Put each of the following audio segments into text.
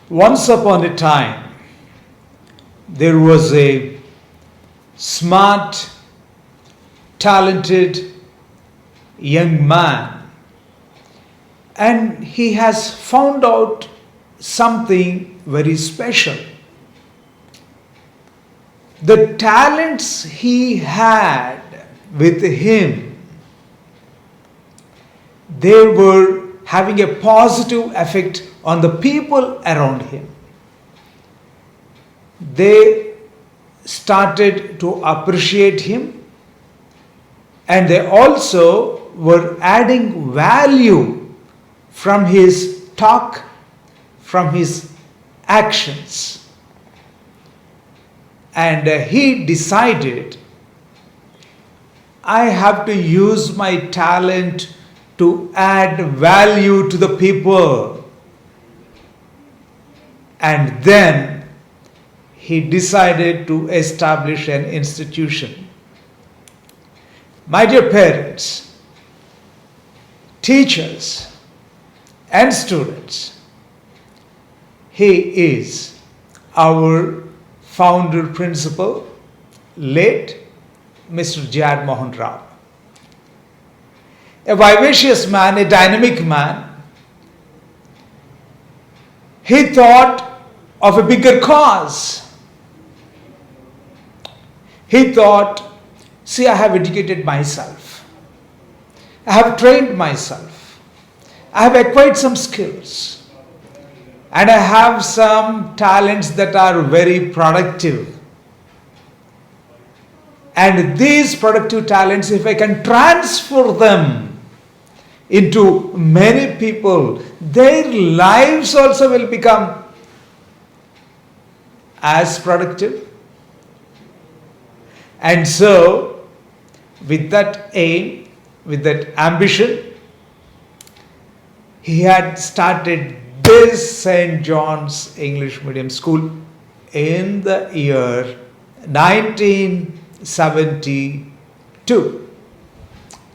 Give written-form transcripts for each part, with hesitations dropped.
Once upon a time, there was a smart, talented young man, and he has found out something very special. The talents he had with him, they were having a positive effect on the people around him. They started to appreciate him, and they also were adding value from his talk, from his actions. And he decided, I have to use my talent to add value to the people. And then he decided to establish an institution. My dear parents, teachers, and students, he is our founder principal, late Mr. Surajmohan Rao. A vivacious man, a dynamic man. He thought of a bigger cause. He thought, see, I have educated myself. I have trained myself. I have acquired some skills. And I have some talents that are very productive. And these productive talents, if I can transfer them into many people, their lives also will become as productive. And so, with that aim, with that ambition, he had started this St. John's English Medium School in the year 1972.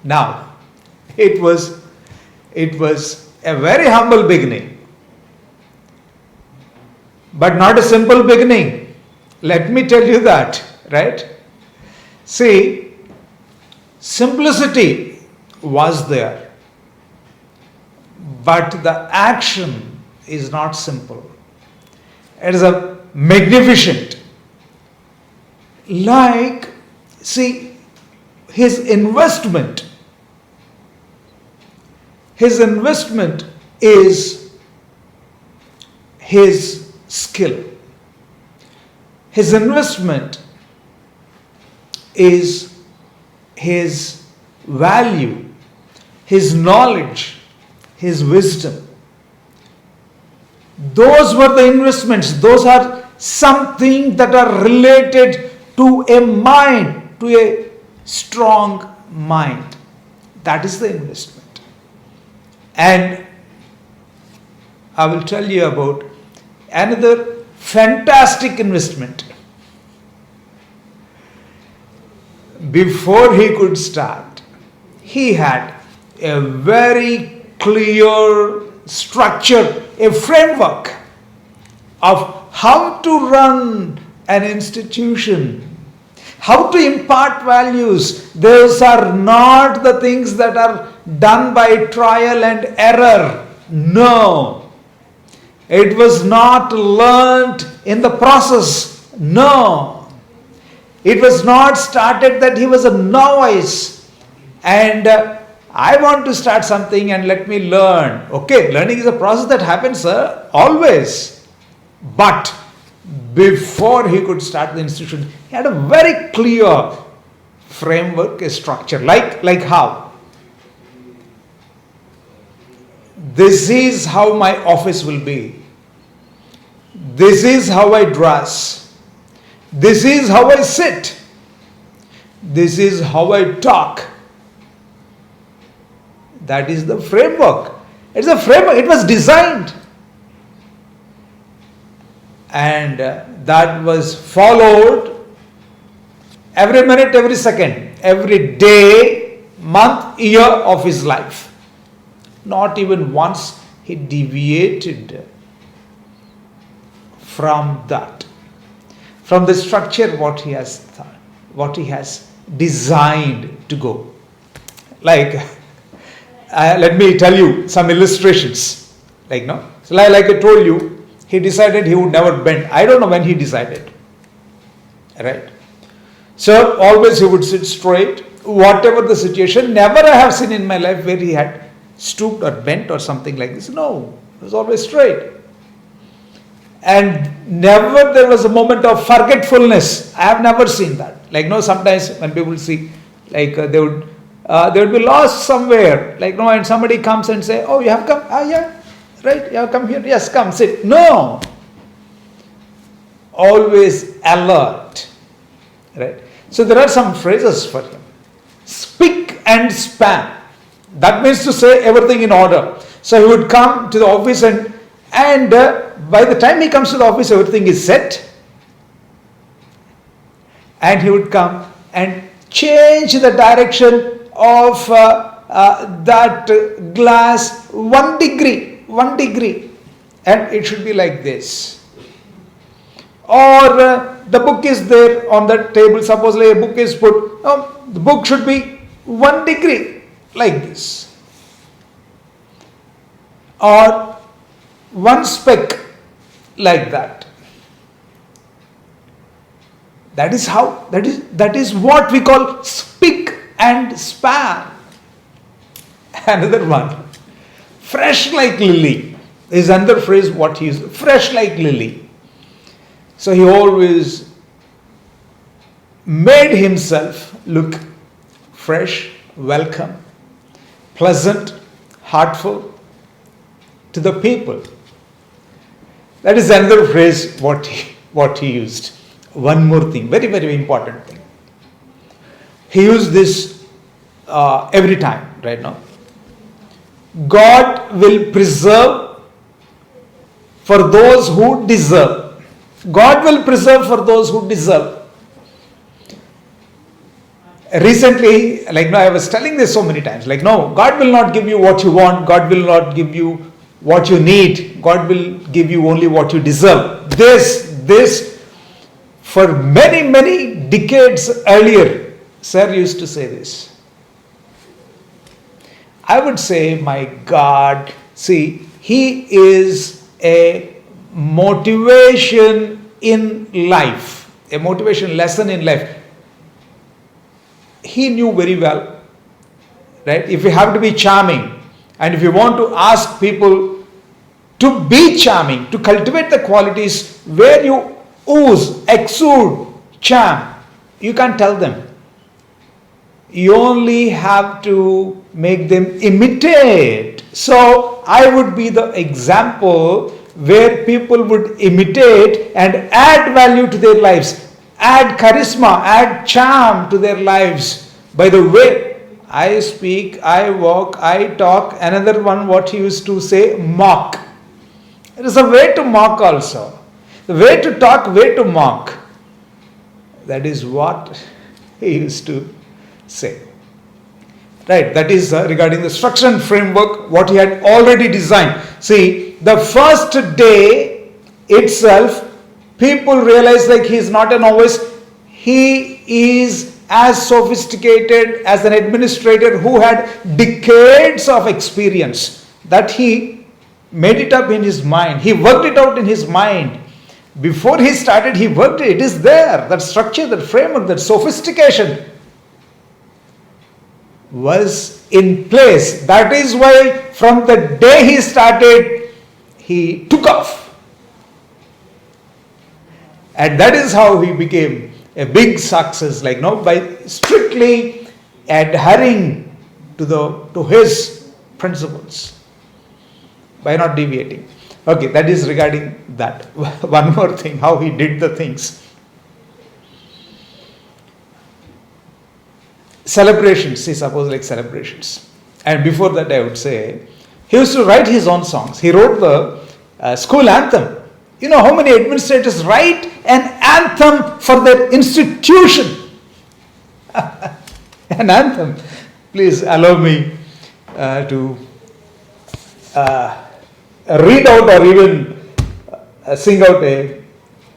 Now, it was a very humble beginning, but not a simple beginning. Let me tell you that, right? See, simplicity was there, but the action is not simple. It is a magnificent. Like, see, his investment is his skill. His investment is his value, his knowledge, his wisdom. Those were the investments. Those are something that are related to a mind, to a strong mind. That is the investment. And I will tell you about another fantastic investment. Before he could start, he had a very clear structure, a framework of how to run an institution, how to impart values. Those are not the things that are done by trial and error. No. It was not learnt in the process. No. It was not started that he was a novice and I want to start something and let me learn. Okay, learning is a process that happens, sir, always. But before he could start the institution, he had a very clear framework, a structure. Like how? This is how my office will be. This is how I dress. This is how I sit. This is how I talk. That is the framework. It's a framework. It was designed. And that was followed every minute, every second, every day, month, year of his life. Not even once he deviated from that, from the structure what he has thought, what he has designed to go. Like, let me tell you some illustrations. Like, no, so like I told you, he decided he would never bend. I don't know when he decided. Right? So always he would sit straight, whatever the situation. Never I have seen in my life where he had stooped or bent or something like this. No, it was always straight. And never there was a moment of forgetfulness. I have never seen that. Like, no, sometimes when people see, like they would be lost somewhere. Like, no, and somebody comes and say, oh, you have come? Ah, yeah, right, you have come here. Yes, come, sit. No. Always alert. Right? So there are some phrases for him. Spick and span. That means to say everything in order. So he would come to the office and by the time he comes to the office, everything is set. And he would come and change the direction of that glass 1 degree. And it should be like this. Or the book is there on the table. Supposedly a book is put. The book should be 1 degree like this. Or 1 speck like that. That is what we call spick and span. Another one. Fresh like lily is another phrase what he used. Fresh like lily. So he always made himself look fresh, welcome, pleasant, heartful to the people. That is another phrase what he used. One more thing, very, very important thing. He used this every time, right now. God will preserve for those who deserve. God will preserve for those who deserve. Recently, I was telling this so many times, God will not give you what you want. God will not give you what you need. God will give you only what you deserve. This, for many, many decades earlier, Sir used to say this. I would say, my God, see, he is a motivation in life, a motivation lesson in life. He knew very well, right? If you have to be charming, and if you want to ask people to be charming, to cultivate the qualities where you exude charm, you can't tell them. You only have to make them imitate. So I would be the example where people would imitate and add value to their lives, add charisma, add charm to their lives. By the way I speak, I walk, I talk. Another one, what he used to say, mock. There is a way to mock also. The way to talk, way to mock. That is what he used to say. Right, that is regarding the structure and framework, what he had already designed. See, the first day itself, people realize he is not a novice. He is as sophisticated as an administrator who had decades of experience, that he made it up in his mind. He worked it out in his mind. Before he started, he worked it. It is there. That structure, that framework, that sophistication was in place. That is why from the day he started, he took off. And that is how he became a big success, by strictly adhering to his principles, by not deviating. Okay, that is regarding that. One more thing, how he did the things. Celebrations, suppose celebrations. And before that, I would say, he used to write his own songs. He wrote the school anthem. You know how many administrators write an anthem for their institution? An anthem. Please allow me to read out or even sing out a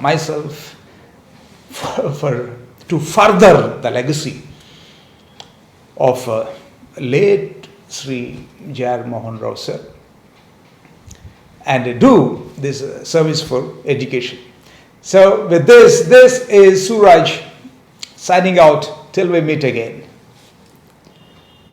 myself to further the legacy of late Sri Surajmohan Rao sir and do this service for education. So with this is Suraj signing out till we meet again.